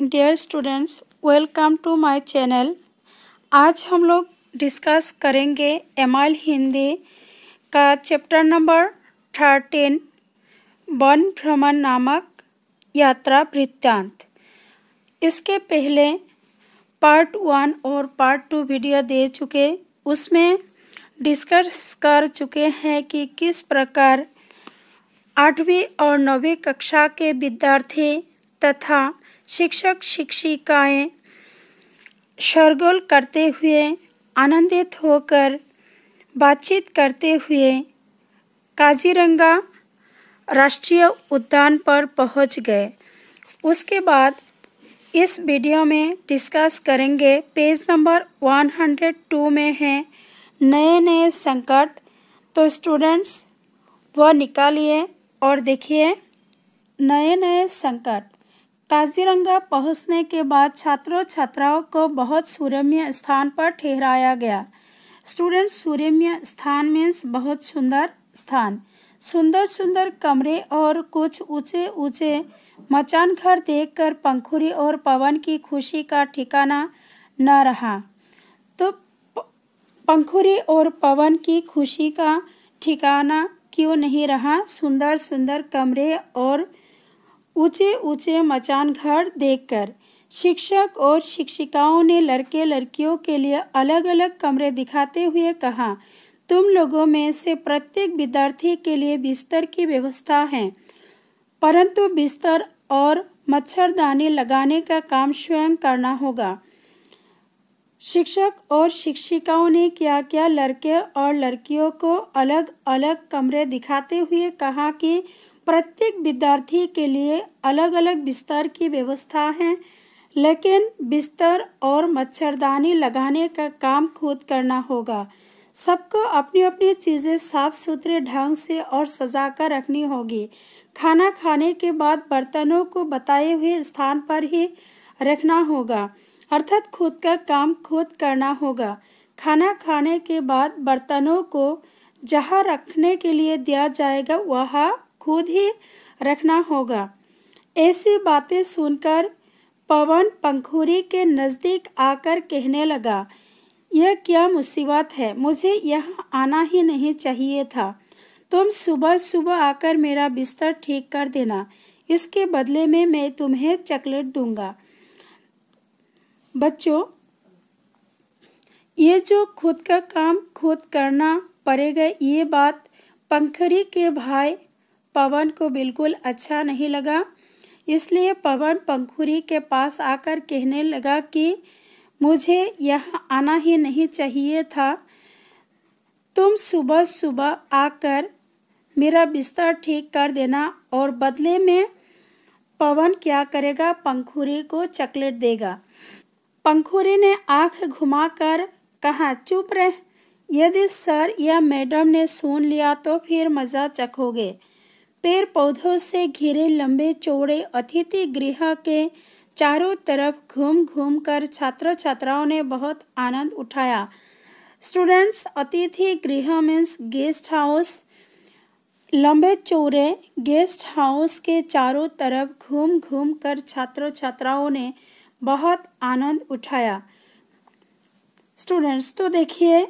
Dear students, welcome to my channel. आज हम लोग डिस्कस करेंगे एमआईएल हिंदी का चैप्टर नंबर 13 वन भ्रमण नामक यात्रा वृत्तांत। इसके पहले पार्ट 1 और पार्ट 2 वीडियो दे चुके, उसमें डिस्कस कर चुके हैं कि किस प्रकार 8वीं और 9वीं कक्षा के विद्यार्थी तथा शिक्षक शिक्षिकाएं शोरगुल करते हुए, आनंदित होकर बातचीत करते हुए काजीरंगा राष्ट्रीय उद्यान पर पहुंच गए। उसके बाद इस वीडियो में डिस्कस करेंगे, पेज नंबर 102 में है नए नए संकट। तो स्टूडेंट्स वह निकालिए और देखिए नए नए संकट। काजीरंगा पहुंचने के बाद छात्रों छात्राओं को बहुत सुरम्य स्थान पर ठहराया गया। स्टूडेंट्स, सुरम्य स्थान मीन्स बहुत सुंदर स्थान। सुंदर सुंदर कमरे और कुछ ऊंचे ऊंचे मचान घर देखकर पंखुरी और पवन की खुशी का ठिकाना न रहा। तो पंखुरी और पवन की खुशी का ठिकाना क्यों नहीं रहा? सुंदर सुंदर कमरे और ऊंचे ऊंचे मचान घर देखकर शिक्षक और शिक्षिकाओं ने लड़के लड़कियों के लिए अलग अलग कमरे दिखाते हुए कहा, तुम लोगों में से प्रत्येक विद्यार्थी के लिए बिस्तर की व्यवस्था है, परंतु बिस्तर और मच्छरदानी लगाने का काम स्वयं करना होगा। शिक्षक और शिक्षिकाओं ने क्या क्या लड़के और लड़कियों को अलग अलग कमरे दिखाते हुए कहा कि प्रत्येक विद्यार्थी के लिए अलग अलग बिस्तर की व्यवस्था है, लेकिन बिस्तर और मच्छरदानी लगाने का काम खुद करना होगा। सबको अपनी अपनी चीज़ें साफ सुथरे ढंग से और सजा कर रखनी होगी। खाना खाने के बाद बर्तनों को बताए हुए स्थान पर ही रखना होगा, अर्थात खुद का काम खुद करना होगा। खाना खाने के बाद बर्तनों को जहाँ रखने के लिए दिया जाएगा वहाँ खुद ही रखना होगा। ऐसी बातें सुनकर पवन पंखुरी के नज़दीक आकर कहने लगा, यह क्या मुसीबत है, मुझे यहाँ आना ही नहीं चाहिए था। तुम सुबह सुबह आकर मेरा बिस्तर ठीक कर देना, इसके बदले में मैं तुम्हें चॉकलेट दूंगा। बच्चों, ये जो खुद का काम खुद करना पड़ेगा, ये बात पंखुरी के भाई पवन को बिल्कुल अच्छा नहीं लगा। इसलिए पवन पंखुरी के पास आकर कहने लगा कि मुझे यहाँ आना ही नहीं चाहिए था। तुम सुबह सुबह आकर मेरा बिस्तर ठीक कर देना और बदले में पवन क्या करेगा? पंखुरी को चॉकलेट देगा। पंखुरी ने आंख घुमाकर कहा, चुप रह, यदि सर या मैडम ने सुन लिया तो फिर मजा चखोगे। पेड़ पौधों से घिरे लंबे चौड़े अतिथि गृह के चारों तरफ घूम घूम कर छात्र छात्राओं ने बहुत आनंद उठाया। स्टूडेंट्स, अतिथि गृह मीन्स गेस्ट हाउस। लंबे चौड़े गेस्ट हाउस के चारों तरफ घूम घूम कर छात्र छात्राओं ने बहुत आनंद उठाया। स्टूडेंट्स, तो देखिए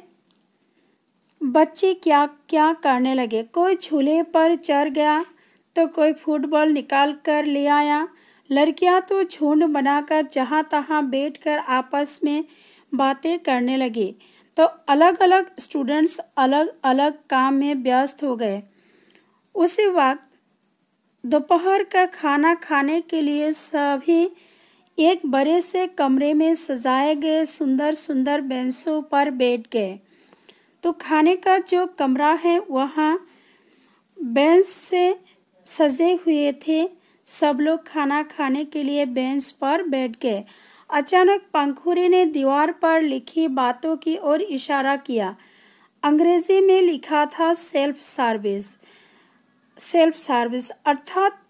बच्चे क्या क्या करने लगे। कोई झूले पर चढ़ गया तो कोई फुटबॉल निकाल कर ले आया। लड़कियां तो झुंड बनाकर जहां तहां बैठकर आपस में बातें करने लगी। तो अलग अलग स्टूडेंट्स अलग अलग काम में व्यस्त हो गए। उसी वक्त दोपहर का खाना खाने के लिए सभी एक बड़े से कमरे में सजाए गए सुंदर सुंदर बेंचों पर बैठ गए। तो खाने का जो कमरा है वहाँ बेंच से सजे हुए थे। सब लोग खाना खाने के लिए बेंच पर बैठ गए। अचानक पंखुरी ने दीवार पर लिखी बातों की ओर इशारा किया। अंग्रेजी में लिखा था सेल्फ सर्विस। सेल्फ सर्विस अर्थात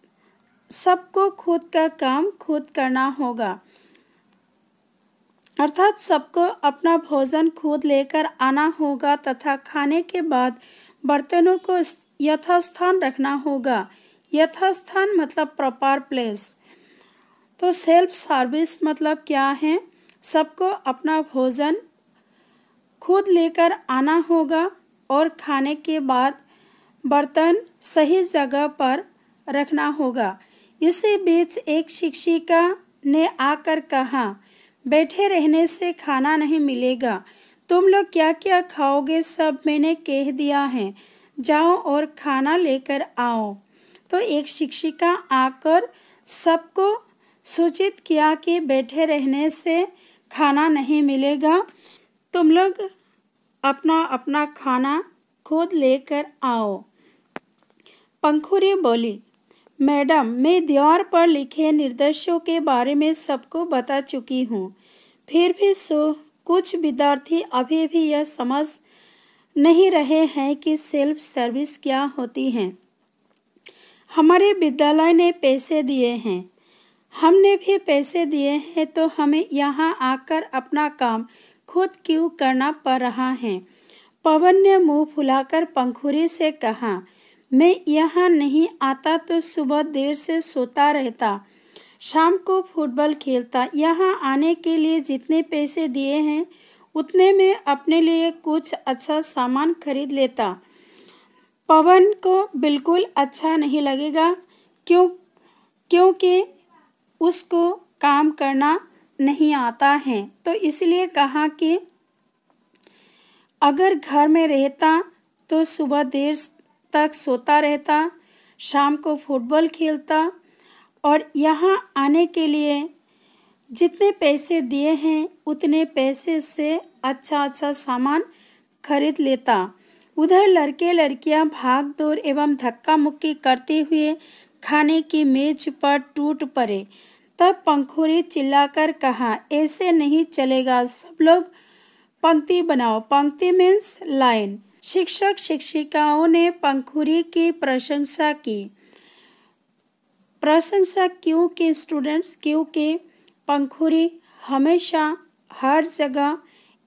सबको खुद का काम खुद करना होगा, अर्थात सबको अपना भोजन खुद लेकर आना होगा तथा खाने के बाद बर्तनों को यथास्थान रखना होगा। यथास्थान मतलब प्रॉपर प्लेस। तो सेल्फ सर्विस मतलब क्या है? सबको अपना भोजन खुद लेकर आना होगा और खाने के बाद बर्तन सही जगह पर रखना होगा। इसी बीच एक शिक्षिका ने आकर कहा, बैठे रहने से खाना नहीं मिलेगा। तुम लोग क्या क्या खाओगे सब मैंने कह दिया है, जाओ और खाना लेकर आओ। तो एक शिक्षिका आकर सबको सूचित किया कि बैठे रहने से खाना नहीं मिलेगा, तुम लोग अपना अपना खाना खुद लेकर आओ। पंखुरी बोली, मैडम मैं दीवार पर लिखे निर्देशों के बारे में सबको बता चुकी हूँ, फिर भी कुछ विद्यार्थी अभी भी यह समझ नहीं रहे हैं कि सेल्फ सर्विस क्या होती है। हमारे विद्यालय ने पैसे दिए हैं, हमने भी पैसे दिए हैं, तो हमें यहाँ आकर अपना काम खुद क्यों करना पड़ रहा है? पवन ने मुंह फुलाकर पंखुरी से कहा, मैं यहाँ नहीं आता तो सुबह देर से सोता रहता, शाम को फुटबॉल खेलता। यहाँ आने के लिए जितने पैसे दिए हैं उतने में अपने लिए कुछ अच्छा सामान खरीद लेता। पवन को बिल्कुल अच्छा नहीं लगेगा क्योंकि उसको काम करना नहीं आता है, तो इसलिए कहा कि अगर घर में रहता तो सुबह देर तक सोता रहता, शाम को फुटबॉल खेलता और यहाँ आने के लिए जितने पैसे दिए हैं उतने पैसे से अच्छा अच्छा सामान खरीद लेता। उधर लड़के लड़कियां भाग दौड़ एवं धक्का मुक्की करते हुए खाने की मेज पर टूट पड़े। तब पंखुरी चिल्लाकर कहा, ऐसे नहीं चलेगा, सब लोग पंक्ति बनाओ। पंक्ति मीन्स लाइन। शिक्षक शिक्षिकाओं ने पंखुरी की प्रशंसा की। प्रशंसा क्यों की स्टूडेंट्स? क्योंकि पंखुरी हमेशा हर जगह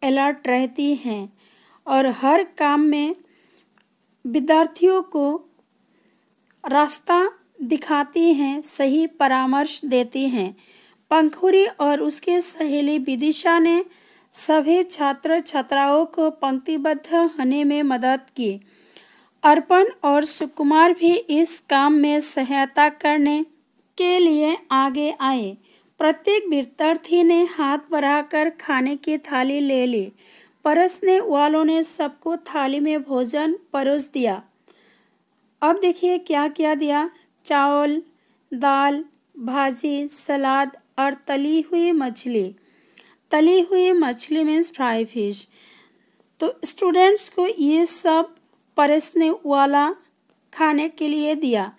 अलर्ट रहती हैं और हर काम में विद्यार्थियों को रास्ता दिखाती हैं, सही परामर्श देती हैं। पंखुरी और उसके सहेली विदिशा ने सभी छात्र छात्राओं को पंक्तिबद्ध होने में मदद की। अर्पण और सुकुमार भी इस काम में सहायता करने के लिए आगे आए। प्रत्येक विद्यार्थी ने हाथ बढ़ाकर खाने की थाली ले ली। परोसने वालों ने सबको थाली में भोजन परोस दिया। अब देखिए क्या क्या दिया, चावल, दाल, भाजी, सलाद और तली हुई मछली। तली हुई मछली मीन्स फ्राई फिश। तो स्टूडेंट्स को ये सब परोसने वाला खाने के लिए दिया।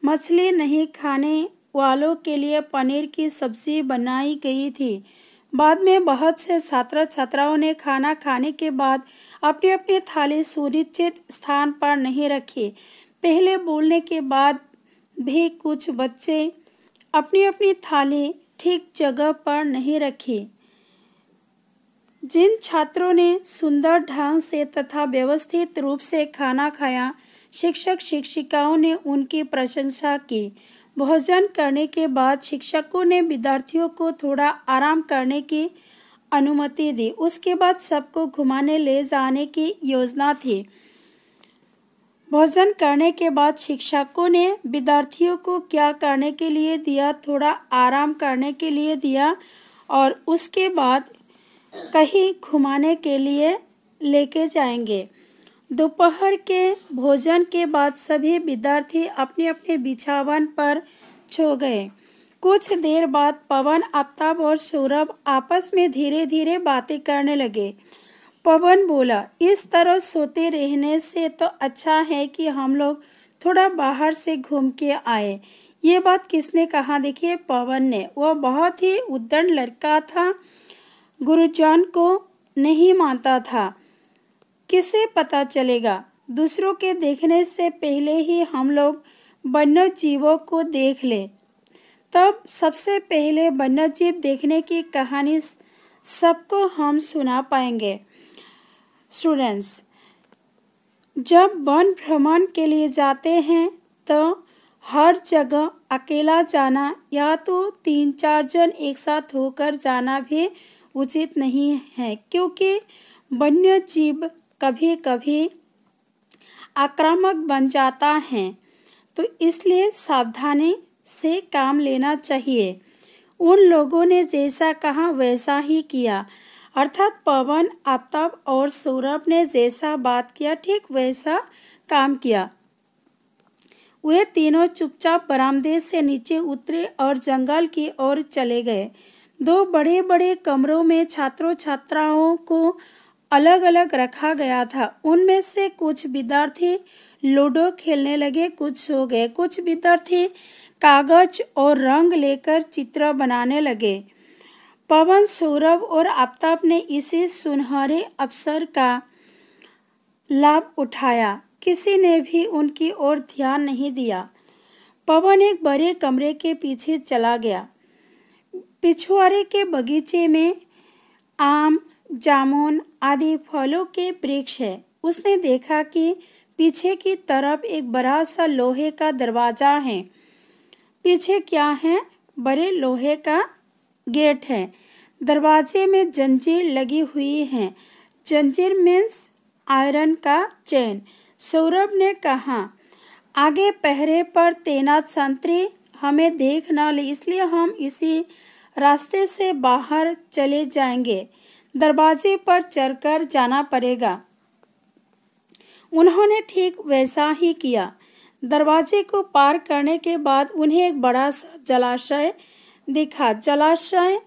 मछली नहीं खाने वालों के लिए पनीर की सब्जी बनाई गई थी। बाद में बहुत से छात्र छात्राओं ने खाना खाने के बाद अपनी अपनी थाली सुरक्षित स्थान पर नहीं रखी। पहले बोलने के बाद भी कुछ बच्चे अपनी अपनी थाली ठीक जगह पर नहीं रखी। जिन छात्रों ने सुंदर ढंग से तथा व्यवस्थित रूप से खाना खाया, शिक्षक शिक्षिकाओं ने उनकी प्रशंसा की। भोजन करने के बाद शिक्षकों ने विद्यार्थियों को थोड़ा आराम करने की अनुमति दी। उसके बाद सबको घुमाने ले जाने की योजना थी। भोजन करने के बाद शिक्षकों ने विद्यार्थियों को क्या करने के लिए दिया? थोड़ा आराम करने के लिए दिया और उसके बाद कहीं घुमाने के लिए लेके जाएंगे। दोपहर के भोजन के बाद सभी विद्यार्थी अपने अपने बिछावन पर सो गए। कुछ देर बाद पवन, आफ्ताब और सौरभ आपस में धीरे धीरे बातें करने लगे। पवन बोला, इस तरह सोते रहने से तो अच्छा है कि हम लोग थोड़ा बाहर से घूम के आए। ये बात किसने कहा? देखिए पवन ने। वह बहुत ही उद्दंड लड़का था, गुरुजन को नहीं मानता था। किसे पता चलेगा? दूसरों के देखने से पहले ही हम लोग वन्य जीवों को देख ले, तब सबसे पहले वन्य जीव देखने की कहानी सबको हम सुना पाएंगे। स्टूडेंट्स, जब वन भ्रमण के लिए जाते हैं तो हर जगह अकेला जाना या तो 3-4 जन एक साथ होकर जाना भी उचित नहीं है, क्योंकि वन्य जीव कभी कभी आक्रामक बन जाता है, तो इसलिए सावधानी से काम लेना चाहिए। उन लोगों ने जैसा कहा वैसा ही किया, अर्थात पवन, आफ्ताब और सौरभ ने जैसा बात किया ठीक वैसा काम किया। वे तीनों चुपचाप बरामदे से नीचे उतरे और जंगल की ओर चले गए। 2 बड़े बड़े कमरों में छात्रों छात्राओं को अलग अलग रखा गया था। उनमें से कुछ विद्यार्थी लूडो खेलने लगे, कुछ सो गए। कुछ विद्यार्थी कागज और रंग लेकर चित्र बनाने लगे। पवन, सौरभ और आफ्ताब ने इसी सुनहरे अवसर का लाभ उठाया। किसी ने भी उनकी ओर ध्यान नहीं दिया। पवन एक बड़े कमरे के पीछे चला गया। पिछवाड़े के बगीचे में आम, जामुन आदि फलों के वृक्ष है। उसने देखा कि पीछे की तरफ एक बड़ा सा लोहे का दरवाजा है। पीछे क्या है? बड़े लोहे का गेट है। दरवाजे में जंजीर लगी हुई है। जंजीर मीन्स आयरन का चेन। सौरभ ने कहा, आगे पहरे पर तैनात संतरी हमें देख न ले, इसलिए हम इसी रास्ते से बाहर चले जाएंगे। दरवाजे पर चढ़कर जाना पड़ेगा। उन्होंने ठीक वैसा ही किया। दरवाजे को पार करने के बाद उन्हें एक बड़ा सा जलाशय दिखा। जलाशय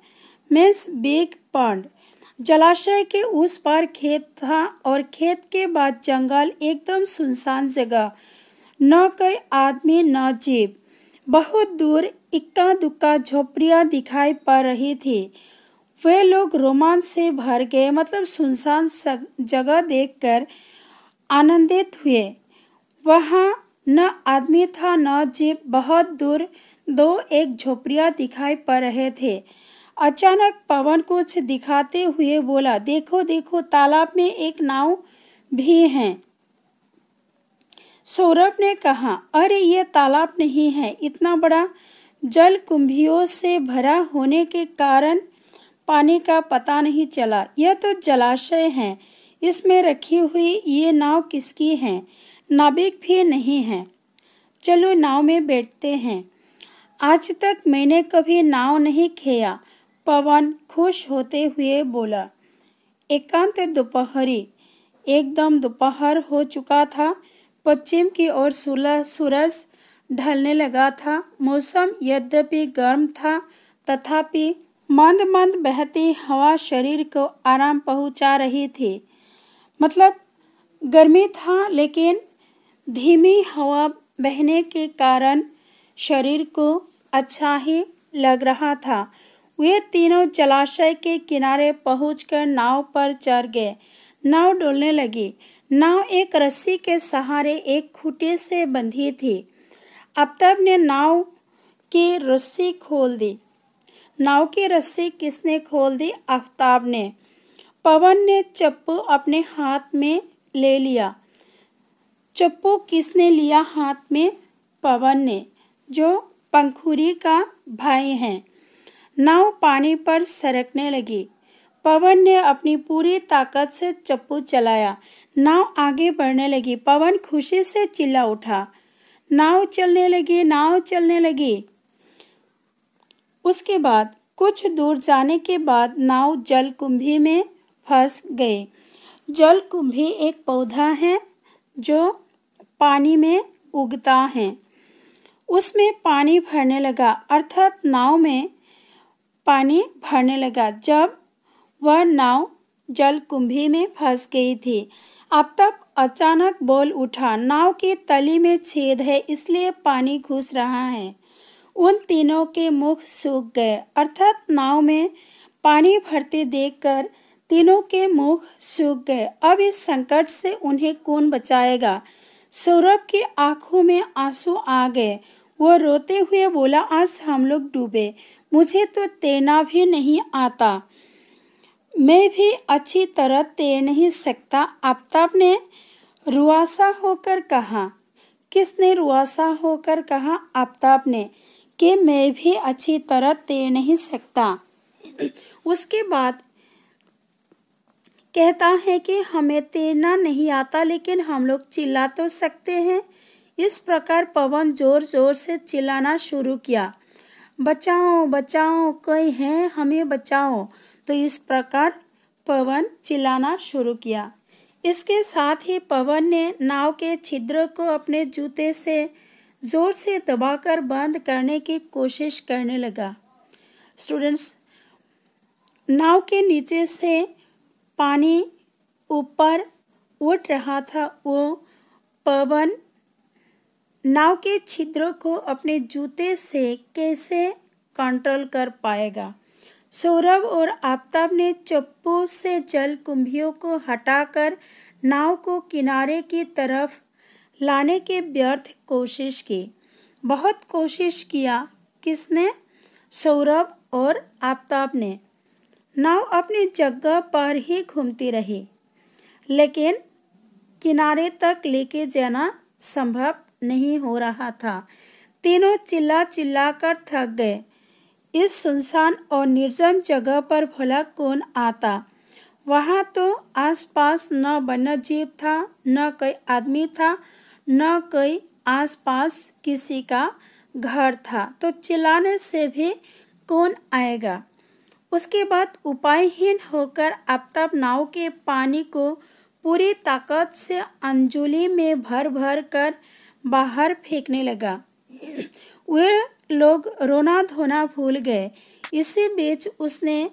मीन्स बिग पॉन्ड। जलाशय के उस पार खेत था और खेत के बाद जंगल, एकदम सुनसान जगह, न कोई आदमी न जीव। बहुत दूर इक्का दुक्का झोपड़ियां दिखाई पड़ रही थी। वे लोग रोमांच से भर गए, मतलब सुनसान जगह देखकर आनंदित हुए। वहां न आदमी था न जीव। बहुत दूर 2-1 झोपड़ियां दिखाई पड़ रहे थे। अचानक पवन कुछ दिखाते हुए बोला, देखो देखो, तालाब में एक नाव भी है। सौरभ ने कहा, अरे ये तालाब नहीं है, इतना बड़ा जल कुंभियों से भरा होने के कारण पानी का पता नहीं चला। यह तो जलाशय है, इसमें रखी हुई ये नाव किसकी है? नाविक भी नहीं है। चलो नाव में बैठते हैं। आज तक मैंने कभी नाव नहीं खेया, पवन खुश होते हुए बोला। एकांत दोपहरी, एकदम दोपहर हो चुका था। पश्चिम की ओर सूरज ढलने लगा था। मौसम यद्यपि गर्म था, तथापि मंद मंद बहती हवा शरीर को आराम पहुंचा रही थी। मतलब गर्मी था, लेकिन धीमी हवा बहने के कारण शरीर को अच्छा ही लग रहा था। वे तीनों जलाशय के किनारे पहुंचकर नाव पर चढ़ गए। नाव डोलने लगी। नाव एक रस्सी के सहारे एक खूंटे से बंधी थी। आफ्ताब ने नाव की रस्सी खोल दी। नाव की रस्सी किसने खोल दी? आफ्ताब ने। पवन ने चप्पू अपने हाथ में ले लिया। चप्पू किसने लिया हाथ में? पवन ने, जो पंखुड़ी का भाई है। नाव पानी पर सरकने लगी। पवन ने अपनी पूरी ताकत से चप्पू चलाया। नाव आगे बढ़ने लगी। पवन खुशी से चिल्ला उठा, नाव चलने लगी, नाव चलने लगी। उसके बाद कुछ दूर जाने के बाद नाव जलकुंभी में फंस गई। जलकुंभी एक पौधा है जो पानी में उगता है। उसमें पानी भरने लगा, अर्थात नाव में पानी भरने लगा। जब वह नाव जलकुंभी में फंस गई थी, आफ्ताब अचानक बोल उठा, नाव की तली में छेद है, इसलिए पानी घुस रहा है। उन तीनों के मुख सूख गए, अर्थात नाव में पानी भरते देखकर तीनों के मुख सूख गए। अब इस संकट से उन्हें कौन बचाएगा? सौरभ की आंखों में आंसू आ गए। वो रोते हुए बोला, आज हम लोग डूबे, मुझे तो तैरना भी नहीं आता, मैं भी अच्छी तरह तैर नहीं सकता। आफ्ताब ने रुआसा होकर कहा, किसने रुआसा होकर कहा आफताब ने कि मैं भी अच्छी तरह तैर नहीं सकता। उसके बाद कहता है कि हमें तैरना नहीं आता, लेकिन हम लोग चिल्ला तो सकते हैं। इस प्रकार पवन जोर जोर से चिल्लाना शुरू किया, बचाओ बचाओ, कोई है, हमें बचाओ। तो इस प्रकार पवन चिल्लाना शुरू किया। इसके साथ ही पवन ने नाव के छिद्र को अपने जूते से जोर से दबाकर बंद करने की कोशिश करने लगा। स्टूडेंट्स, नाव के नीचे से पानी ऊपर उठ रहा था। वो पवन नाव के छिद्रों को अपने जूते से कैसे कंट्रोल कर पाएगा। सौरभ और आफताब ने चप्पू से जल कुंभियों को हटाकर नाव को किनारे की तरफ लाने की व्यर्थ कोशिश की। बहुत कोशिश किया। किसने? सौरभ और आफताब ने। नाव अपनी जगह पर ही घूमती रही, लेकिन किनारे तक लेके जाना संभव नहीं हो रहा था। तीनों चिल्ला चिल्ला कर थक गए। इस सुनसान और निर्जन जगह पर भला कौन आता? वहाँ तो आसपास न वन्य जीव था, न कोई आदमी था, न कोई आसपास किसी का घर था। तो चिल्लाने से भी कौन आएगा? उसके बाद उपायहीन होकर आफताब नाव के पानी को पूरी ताकत से अंजुली में भर भर कर बाहर फेंकने लगा। वे लोग रोना धोना भूल गए। इसी बीच उसने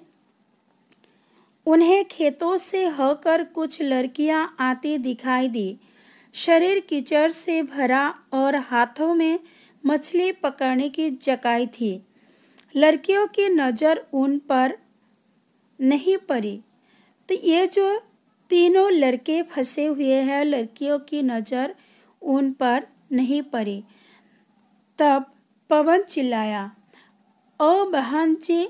उन्हें खेतों से होकर कुछ लड़कियां आती दिखाई दी। शरीर कीचड़ से भरा और हाथों में मछली पकड़ने की जकाई थी। लड़कियों की नज़र उन पर नहीं पड़ी। तो ये जो तीनों लड़के फंसे हुए हैं, लड़कियों की नज़र उन पर नहीं पड़ी। तब पवन चिल्लाया, ओ बहन जी,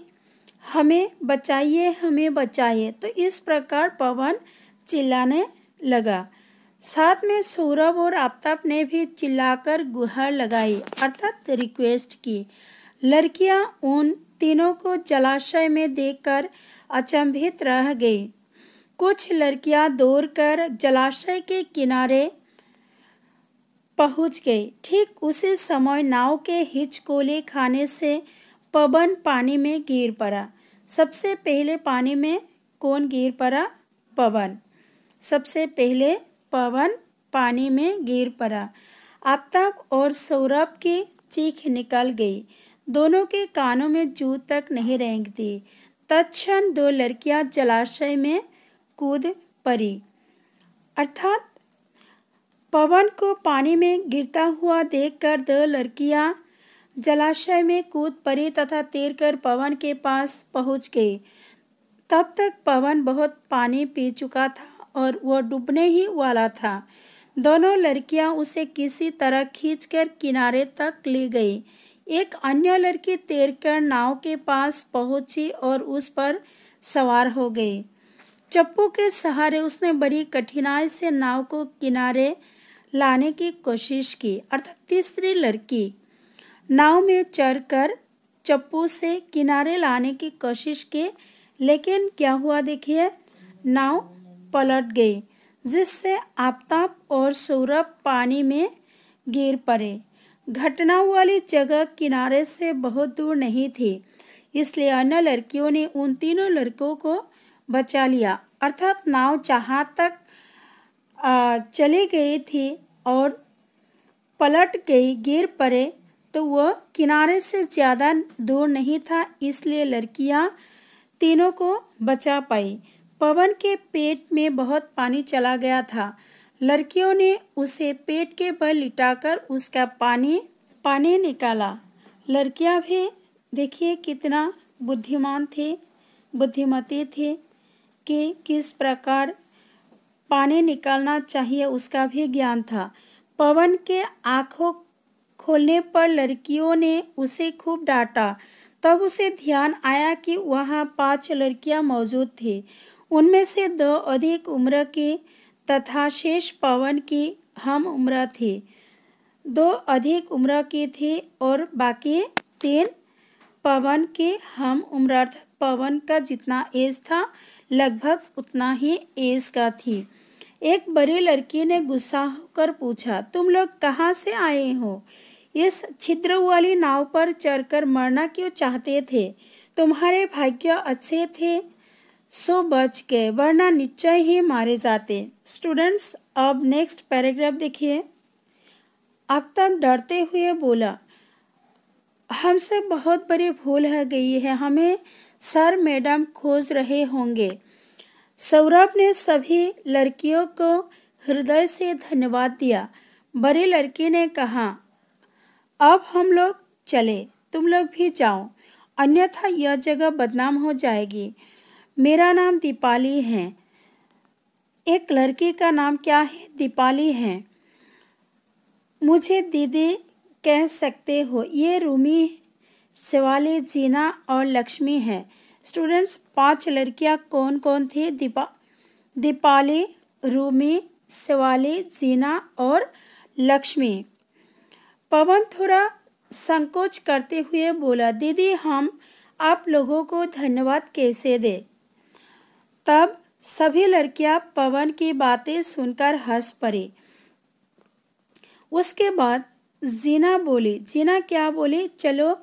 हमें बचाइए, हमें बचाइए। तो इस प्रकार पवन चिल्लाने लगा। साथ में सौरभ और आफताब ने भी चिल्लाकर गुहार लगाई, अर्थात रिक्वेस्ट की। लड़कियां उन तीनों को जलाशय में देखकर अचंभित रह गई। कुछ लड़कियां दौड़कर जलाशय के किनारे पहुंच गई। ठीक उसी समय नाव के हिचकोले खाने से पवन पानी में गिर पड़ा। सबसे पहले पानी में कौन गिर पड़ा? पवन। सबसे पहले पवन पानी में गिर पड़ा। आफताब और सौरभ की चीख निकल गई। दोनों के कानों में जू तक नहीं रेंगती। तत्क्षण दो लड़कियां जलाशय में कूद पड़ी। अर्थात पवन को पानी में गिरता हुआ देखकर दो लड़कियां जलाशय में कूद पड़ी तथा तैरकर पवन के पास पहुंच गई। तब तक पवन बहुत पानी पी चुका था और वह डूबने ही वाला था। दोनों लड़कियां उसे किसी तरह खींचकर किनारे तक ले गई। एक अन्य लड़की तैरकर नाव के पास पहुंची और उस पर सवार हो गई। चप्पू के सहारे उसने बड़ी कठिनाई से नाव को किनारे लाने की कोशिश की। अर्थात तीसरी लड़की नाव में चढ़कर चप्पू से किनारे लाने की कोशिश की, लेकिन क्या हुआ देखिए, नाव पलट गई, जिससे आफताब और सौरभ पानी में गिर पड़े। घटना वाली जगह किनारे से बहुत दूर नहीं थी, इसलिए अन्य लड़कियों ने उन तीनों लड़कों को बचा लिया। अर्थात नाव जहाँ तक चली गई थी और पलट गई, गिर पड़े, तो वह किनारे से ज़्यादा दूर नहीं था, इसलिए लड़कियां तीनों को बचा पाई। पवन के पेट में बहुत पानी चला गया था। लड़कियों ने उसे पेट के बल लिटाकर उसका पानी निकाला। लड़कियां भी देखिए कितना बुद्धिमती थी कि किस प्रकार पानी निकालना चाहिए, उसका भी ज्ञान था। पवन के आंखों खोलने पर लड़कियों ने उसे खूब डांटा। तब उसे ध्यान आया कि वहाँ 5 लड़कियां मौजूद थी। उनमें से 2 अधिक उम्र की तथा शेष पवन की हम उम्र थी। 2 अधिक उम्र की थी और बाकी 3 पवन की हम उम्र, अर्थात पवन का जितना एज था लगभग उतना ही एज का थी। एक बड़ी लड़की ने गुस्सा होकर पूछा, तुम लोग कहाँ से आए हो? इस छिद्र वाली नाव पर चढ़कर मरना क्यों चाहते थे? तुम्हारे भाग्य अच्छे थे सो बच गए, वरना निश्चय ही मारे जाते। स्टूडेंट्स, अब नेक्स्ट पैराग्राफ देखिए। आफ्ताब डरते हुए बोला, हमसे बहुत बड़ी भूल हो गई है, हमें सर मैडम खोज रहे होंगे। सौरभ ने सभी लड़कियों को हृदय से धन्यवाद दिया। बड़ी लड़की ने कहा, अब हम लोग चले, तुम लोग भी जाओ, अन्यथा यह जगह बदनाम हो जाएगी। मेरा नाम दीपाली है। एक लड़की का नाम क्या है? दीपाली है। मुझे दीदी कह सकते हो। ये रूमी, शिवाली, जीना और लक्ष्मी है। स्टूडेंट्स, 5 लड़कियां कौन कौन थी? दीपाली, रूमी, शिवाली, जीना और लक्ष्मी। पवन थोड़ा संकोच करते हुए बोला, दीदी हम आप लोगों को धन्यवाद कैसे दें? तब सभी लड़कियां पवन की बातें सुनकर हंस पड़ी। उसके बाद जीना बोली। जीना क्या बोली? चलो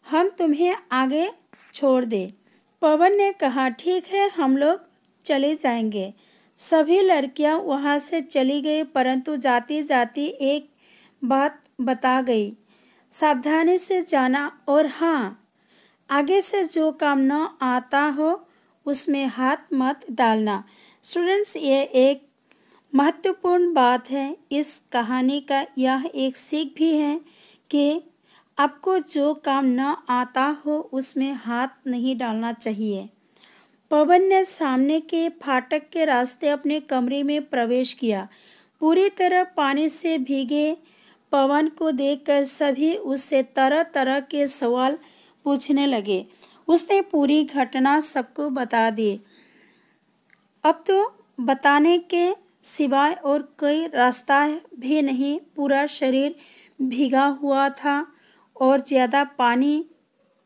हम तुम्हें आगे छोड़ दे। पवन ने कहा, ठीक है, हम लोग चले जाएंगे। सभी लड़कियां वहां से चली गई, परंतु जाती जाती एक बात बता गई, सावधानी से जाना और हाँ, आगे से जो काम न आता हो उसमें हाथ मत डालना। स्टूडेंट्स, ये एक महत्वपूर्ण बात है। इस कहानी का यह एक सीख भी है कि आपको जो काम न आता हो उसमें हाथ नहीं डालना चाहिए। पवन ने सामने के फाटक के रास्ते अपने कमरे में प्रवेश किया। पूरी तरह पानी से भीगे पवन को देखकर सभी उससे तरह तरह के सवाल पूछने लगे। उसने पूरी घटना सबको बता दी। अब तो बताने के सिवाय और कोई रास्ता भी नहीं। पूरा शरीर भीगा हुआ था और ज़्यादा पानी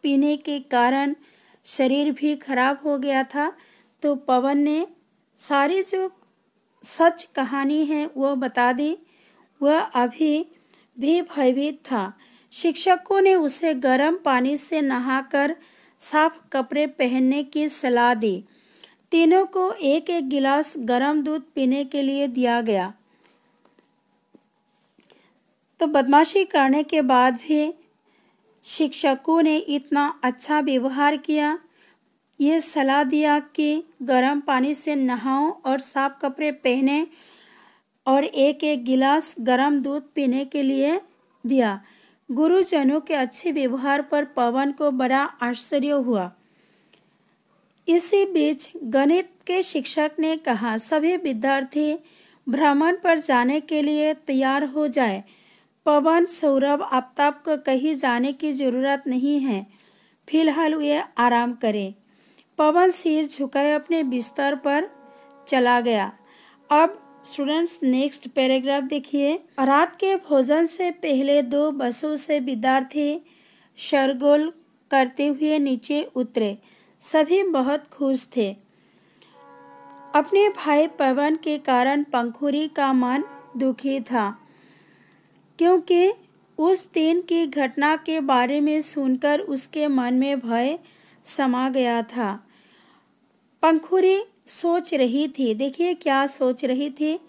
पीने के कारण शरीर भी खराब हो गया था। तो पवन ने सारी जो सच कहानी है वो बता दी। वह अभी भी भयभीत था। शिक्षकों ने उसे गर्म पानी से नहाकर साफ कपड़े पहनने की सलाह दी। तीनों को एक एक गिलास गर्म दूध पीने के लिए दिया गया। तो बदमाशी करने के बाद भी शिक्षकों ने इतना अच्छा व्यवहार किया, ये सलाह दिया कि गर्म पानी से नहाओ और साफ कपड़े पहने और एक एक गिलास गर्म दूध पीने के लिए दिया। गुरुजनों के अच्छे व्यवहार पर पवन को बड़ा आश्चर्य हुआ। इसी बीच गणित के शिक्षक ने कहा, सभी विद्यार्थी भ्रमण पर जाने के लिए तैयार हो जाए। पवन, सौरभ, आफ्ताब को कहीं जाने की जरूरत नहीं है, फिलहाल वे आराम करें। पवन सिर झुकाए अपने बिस्तर पर चला गया। अब स्टूडेंट्स, नेक्स्ट पैराग्राफ देखिए। रात के भोजन से पहले 2 बसों से विद्यार्थी शोरगुल करते हुए नीचे उतरे। सभी बहुत खुश थे। अपने भाई पवन के कारण पंखुरी का मन दुखी था, क्योंकि उस दिन की घटना के बारे में सुनकर उसके मन में भय समा गया था। पंखुरी सोच रही थी, देखिए क्या सोच रही थी,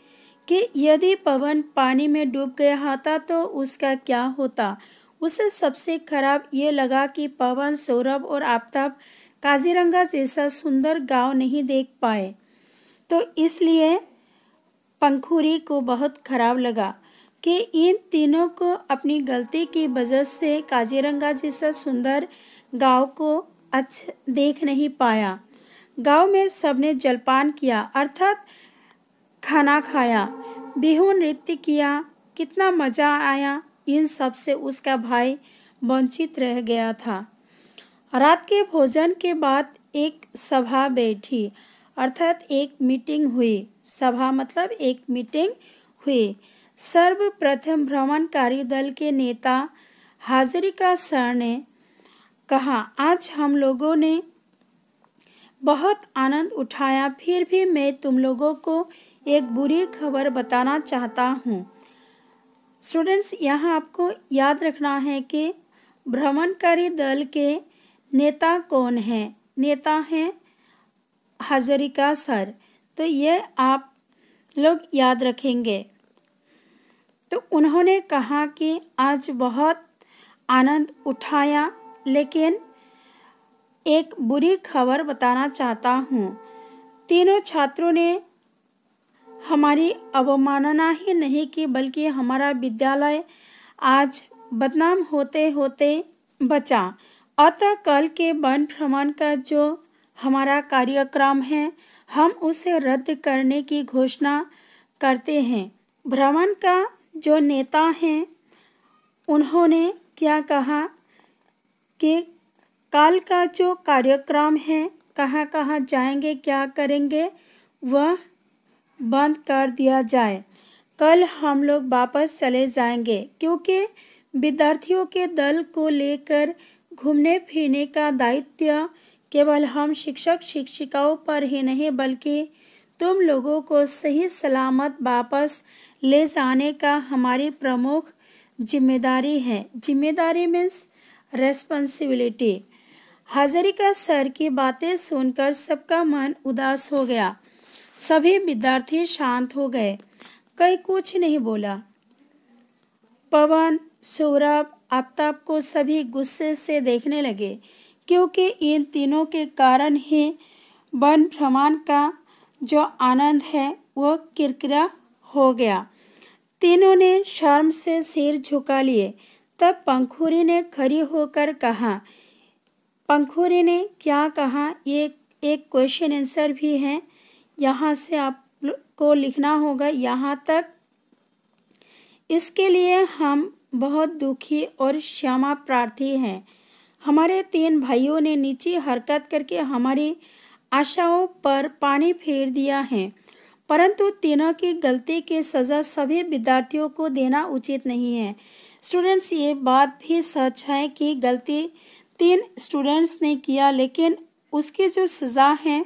कि यदि पवन पानी में डूब गया होता तो उसका क्या होता। उसे सबसे खराब ये लगा कि पवन, सौरभ और आफ्ताब काजीरंगा जैसा सुंदर गांव नहीं देख पाए। तो इसलिए पंखुरी को बहुत खराब लगा कि इन तीनों को अपनी गलती की वजह से काजीरंगा जैसा सुंदर गांव को अच्छा देख नहीं पाया। गांव में सबने जलपान किया, अर्थात खाना खाया, बिहू नृत्य किया, कितना मज़ा आया। इन सब से उसका भाई वंचित रह गया था। रात के भोजन के बाद एक सभा बैठी, अर्थात एक मीटिंग हुई। सभा मतलब एक मीटिंग हुई। सर्वप्रथम भ्रमणकारी दल के नेता हाजरिका सर ने कहा, आज हम लोगों ने बहुत आनंद उठाया, फिर भी मैं तुम लोगों को एक बुरी खबर बताना चाहता हूँ। स्टूडेंट्स, यहाँ आपको याद रखना है कि भ्रमणकारी दल के नेता कौन हैं। नेता हैं हाजरिका सर। तो ये आप लोग याद रखेंगे। तो उन्होंने कहा कि आज बहुत आनंद उठाया, लेकिन एक बुरी खबर बताना चाहता हूँ। तीनों छात्रों ने हमारी अवमानना ही नहीं की, बल्कि हमारा विद्यालय आज बदनाम होते होते बचा। अतः कल के वन भ्रमण का जो हमारा कार्यक्रम है, हम उसे रद्द करने की घोषणा करते हैं। भ्रमण का जो नेता हैं, उन्होंने क्या कहा कि कल का जो कार्यक्रम है, कहाँ कहाँ जाएंगे, क्या करेंगे, वह बंद कर दिया जाए। कल हम लोग वापस चले जाएंगे, क्योंकि विद्यार्थियों के दल को लेकर घूमने फिरने का दायित्व केवल हम शिक्षक शिक्षिकाओं पर ही नहीं, बल्कि तुम लोगों को सही सलामत वापस ले जाने का हमारी प्रमुख जिम्मेदारी है। जिम्मेदारी मीन्स रेस्पॉन्सिबिलिटी। हाजरिका सर की बातें सुनकर सबका मन उदास हो गया। सभी विद्यार्थी शांत हो गए, कोई कुछ नहीं बोला। पवन, सौरभ, आफ्ताब को सभी गुस्से से देखने लगे, क्योंकि इन तीनों के कारण ही वन भ्रमण का जो आनंद है वो किरकिरा हो गया। तीनों ने शर्म से सिर झुका लिए। तब पंखुरी ने खड़ी होकर कहा, पंखुरी ने क्या कहा, ये एक क्वेश्चन आंसर भी है, यहाँ से आपको लिखना होगा यहाँ तक। इसके लिए हम बहुत दुखी और क्षमा प्रार्थी हैं। हमारे तीन भाइयों ने नीची हरकत करके हमारी आशाओं पर पानी फेर दिया है, परंतु तीनों की गलती की सज़ा सभी विद्यार्थियों को देना उचित नहीं है। स्टूडेंट्स, ये बात भी सच है कि गलती 3 स्टूडेंट्स ने किया, लेकिन उसकी जो सज़ा है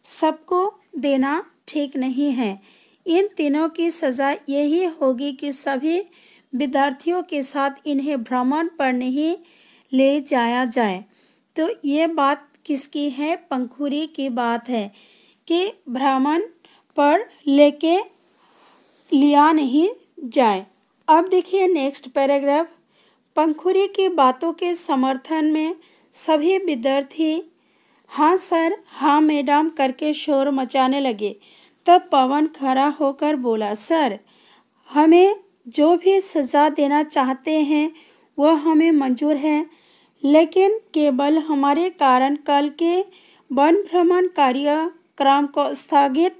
सबको देना ठीक नहीं है। इन तीनों की सज़ा यही होगी कि सभी विद्यार्थियों के साथ इन्हें भ्रमण पर नहीं ले जाया जाए। तो ये बात किसकी है? पंखुरी की बात है कि भ्रमण पर लेके लिया नहीं जाए। अब देखिए नेक्स्ट पैराग्राफ। पंखुरी की बातों के समर्थन में सभी विद्यार्थी हाँ सर, हाँ मैडम करके शोर मचाने लगे। तब पवन खड़ा होकर बोला, सर, हमें जो भी सज़ा देना चाहते हैं वह हमें मंजूर है, लेकिन केवल हमारे कारण कल के वन भ्रमण कार्यक्रम को स्थगित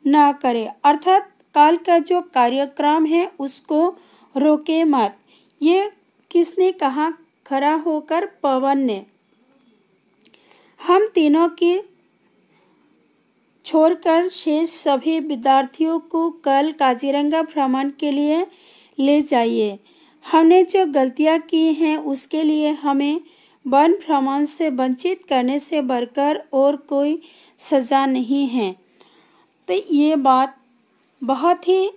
न करें, अर्थात कल का जो कार्यक्रम है उसको रोके मत। ये किसने कहा? खड़ा होकर पवन ने। हम तीनों की छोड़कर शेष सभी विद्यार्थियों को कल काजीरंगा भ्रमण के लिए ले जाइए। हमने जो गलतियां की हैं उसके लिए हमें वन भ्रमण से वंचित करने से बढ़कर और कोई सज़ा नहीं है। तो ये बात बहुत ही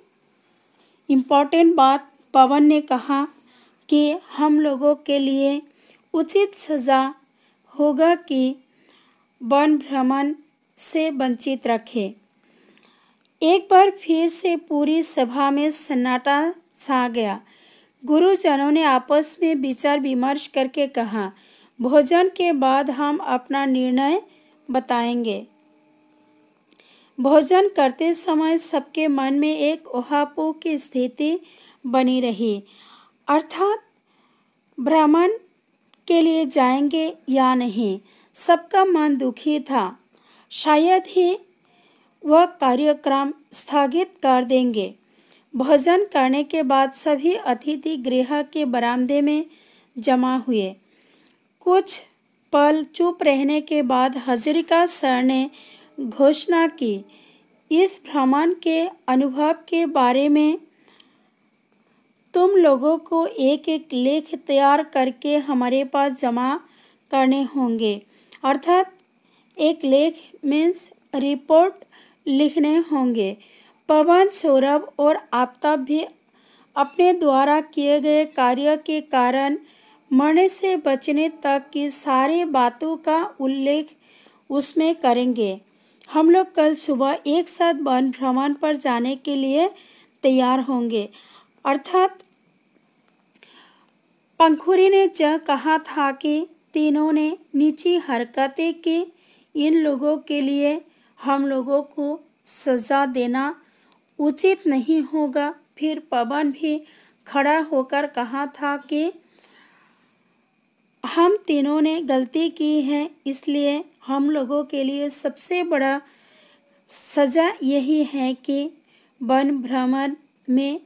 इम्पोर्टेंट बात पवन ने कहा कि हम लोगों के लिए उचित सज़ा होगा कि वन भ्रमण से वंचित रखे। एक बार फिर से पूरी सभा में सन्नाटा छा गया। गुरुजनों ने आपस में विचार विमर्श करके कहा, भोजन के बाद हम अपना निर्णय बताएंगे। भोजन करते समय सबके मन में एक ओहापोह की स्थिति बनी रही, अर्थात भ्रमण के लिए जाएंगे या नहीं। सबका मन दुखी था, शायद ही वह कार्यक्रम स्थगित कर देंगे। भोजन करने के बाद सभी अतिथि गृह के बरामदे में जमा हुए। कुछ पल चुप रहने के बाद हाजरिका सर ने घोषणा की, इस भ्रमण के अनुभव के बारे में तुम लोगों को एक एक लेख तैयार करके हमारे पास जमा करने होंगे। अर्थात एक लेख मीन्स रिपोर्ट लिखने होंगे। पवन, सौरभ और आफ्ताब भी अपने द्वारा किए गए कार्य के कारण मरने से बचने तक की सारी बातों का उल्लेख उसमें करेंगे। हम लोग कल सुबह एक साथ वन भ्रमण पर जाने के लिए तैयार होंगे। अर्थात पंखुड़ी ने जो कहा था कि तीनों ने नीची हरकतें की, इन लोगों के लिए हम लोगों को सज़ा देना उचित नहीं होगा। फिर पवन भी खड़ा होकर कहा था कि हम तीनों ने गलती की है, इसलिए हम लोगों के लिए सबसे बड़ा सज़ा यही है कि वन भ्रमण में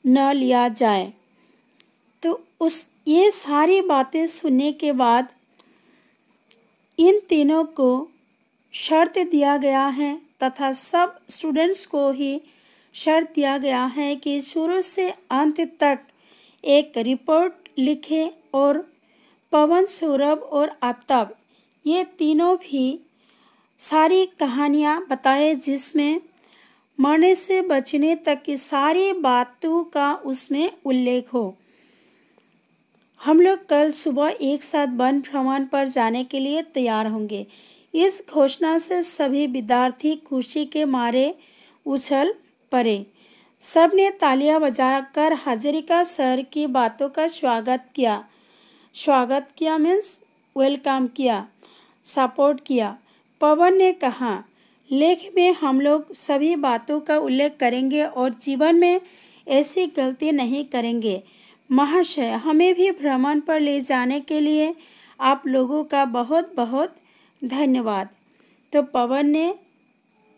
न लिया जाए। तो ये सारी बातें सुनने के बाद इन तीनों को शर्त दिया गया है तथा सब स्टूडेंट्स को ही शर्त दिया गया है कि शुरू से अंत तक एक रिपोर्ट लिखें और पवन, सौरभ और आफ्ताब ये तीनों भी सारी कहानियाँ बताए जिसमें मरने से बचने तक की सारी बातों का उसमें उल्लेख हो। हम लोग कल सुबह एक साथ वन भ्रमण पर जाने के लिए तैयार होंगे। इस घोषणा से सभी विद्यार्थी खुशी के मारे उछल पड़े। सबने तालियां बजाकर हाजरिका सर की बातों का स्वागत किया मीन्स वेलकम किया, सपोर्ट किया। पवन ने कहा, लेख में हम लोग सभी बातों का उल्लेख करेंगे और जीवन में ऐसी गलती नहीं करेंगे। महाशय, हमें भी भ्रमण पर ले जाने के लिए आप लोगों का बहुत बहुत धन्यवाद। तो पवन ने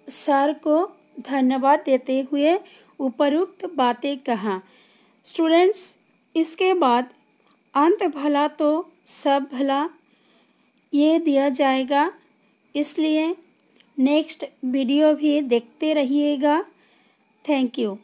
सर को धन्यवाद देते हुए उपरोक्त बातें कहा। स्टूडेंट्स, इसके बाद अंत भला तो सब भला ये दिया जाएगा, इसलिए नेक्स्ट वीडियो भी देखते रहिएगा। Thank you.